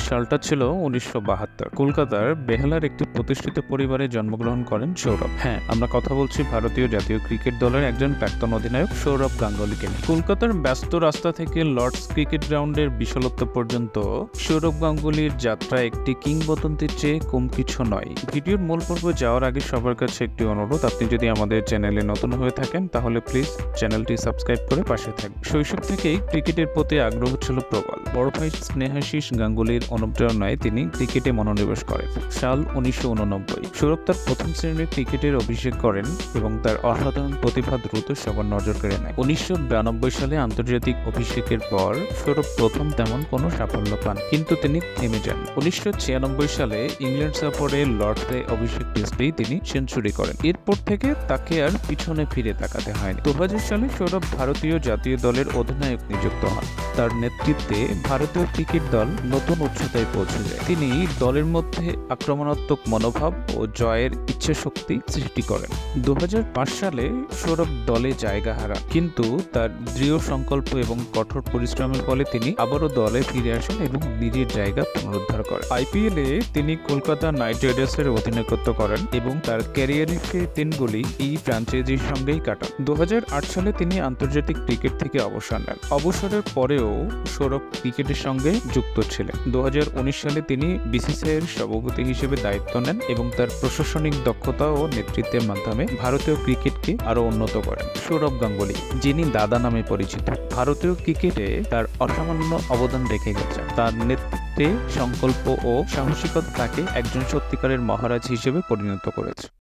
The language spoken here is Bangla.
সালটা ছিল ১৯৭২। কলকাতার বেহালার একটি প্রতিষ্ঠিত পরিবারে জন্মগ্রহণ করেন সৌরভ। হ্যাঁ, আমরা কথা বলছি ভারতীয় জাতীয় ক্রিকেট দলের একজন প্রাক্তন অধিনায়ক সৌরভ গাঙ্গুলীকে নিয়ে। কলকাতার ব্যস্ত রাস্তা থেকে লর্ডস ক্রিকেট গ্রাউন্ডের বিশালত্ব পর্যন্ত সৌরভ গাঙ্গুলীর যাত্রা একটি কিংবদন্তির চেয়ে কম কিছু নয়। ভিডিওর মূল পর্বে যাওয়ার আগে সবার কাছে একটি অনুরোধ, আপনি যদি আমাদের চ্যানেলে নতুন হয়ে থাকেন তাহলে প্লিজ চ্যানেলটি সাবস্ক্রাইব করে পাশে থাকবেন। শৈশব থেকেই ক্রিকেটের প্রতি আগ্রহ ছিল প্রবল। বড় ভাই স্নেহাশিস গাঙ্গুলীর অনুপ্রেরণায় তিনি ক্রিকেটে মনোনিবেশ করেন। সাল ১৯৮৯। সৌরভ তার প্রথম শ্রেণীর ক্রিকেটের অভিষেক করেন এবং তার অসাধারণ প্রতিভা দ্রুত সবার নজর কেড়ে নেয়। ১৯৯২ সালে আন্তর্জাতিক অভিষেকের পর সৌরভ প্রথম তেমন কোনো সাফল্য পান, কিন্তু তিনি থেমে যান। ১৯৯৬ সালে ইংল্যান্ড সফরে লর্ডসে অভিষেক টেস্টেই তিনি সেঞ্চুরি করেন। এরপর থেকে তাকে আর পিছনে ফিরে তাকাতে হয়নি। ২০০০ সালে সৌরভ ভারতীয় জাতীয় দলের অধিনায়ক নিযুক্ত হন। তার নেতৃত্বে ভারতীয় ক্রিকেট দল নতুন উচ্চতায় পৌঁছে যায়। তিনি দলের মধ্যে আক্রমণাত্মক মনোভাব ও জয়ের ইচ্ছাশক্তি সৃষ্টি করেন। ২০০৫ সালে সৌরভ দলে জায়গা হারান, কিন্তু তার দৃঢ় সংকল্প এবং কঠোর পরিশ্রমের ফলে তিনি আবারও দলে ফিরে আসেন এবং নিজের জায়গা পুনরুদ্ধার করেন। আইপিএলে তিনি কলকাতা নাইট রাইডার্সের অধিনায়কত্ব করেন এবং তার ক্যারিয়ারের ৩ দিনগুলি এই ফ্র্যাঞ্চাইজির সঙ্গেই কাটান। ২০০৮ সালে তিনি আন্তর্জাতিক ক্রিকেট থেকে অবসর নেন। অবসরের পরেও সৌরভ ক্রিকেটের সঙ্গে যুক্ত ছিলেন। ২০১৯ সালে তিনি বিসিসিআইয়ের সভাপতি হিসেবে দায়িত্ব নেন এবং তার প্রশাসনিক দক্ষতা ও নেতৃত্বের মাধ্যমে ভারতীয় ক্রিকেটকে আরও উন্নত করেন। সৌরভ গাঙ্গুলী, যিনি দাদা নামে পরিচিত, ভারতীয় ক্রিকেটে তার অসামান্য অবদান রেখে গেছেন। তার নেতৃত্বে, সংকল্প ও সাহসিকতা তাকে একজন সত্যিকারের মহারাজ হিসেবে পরিণত করেছে।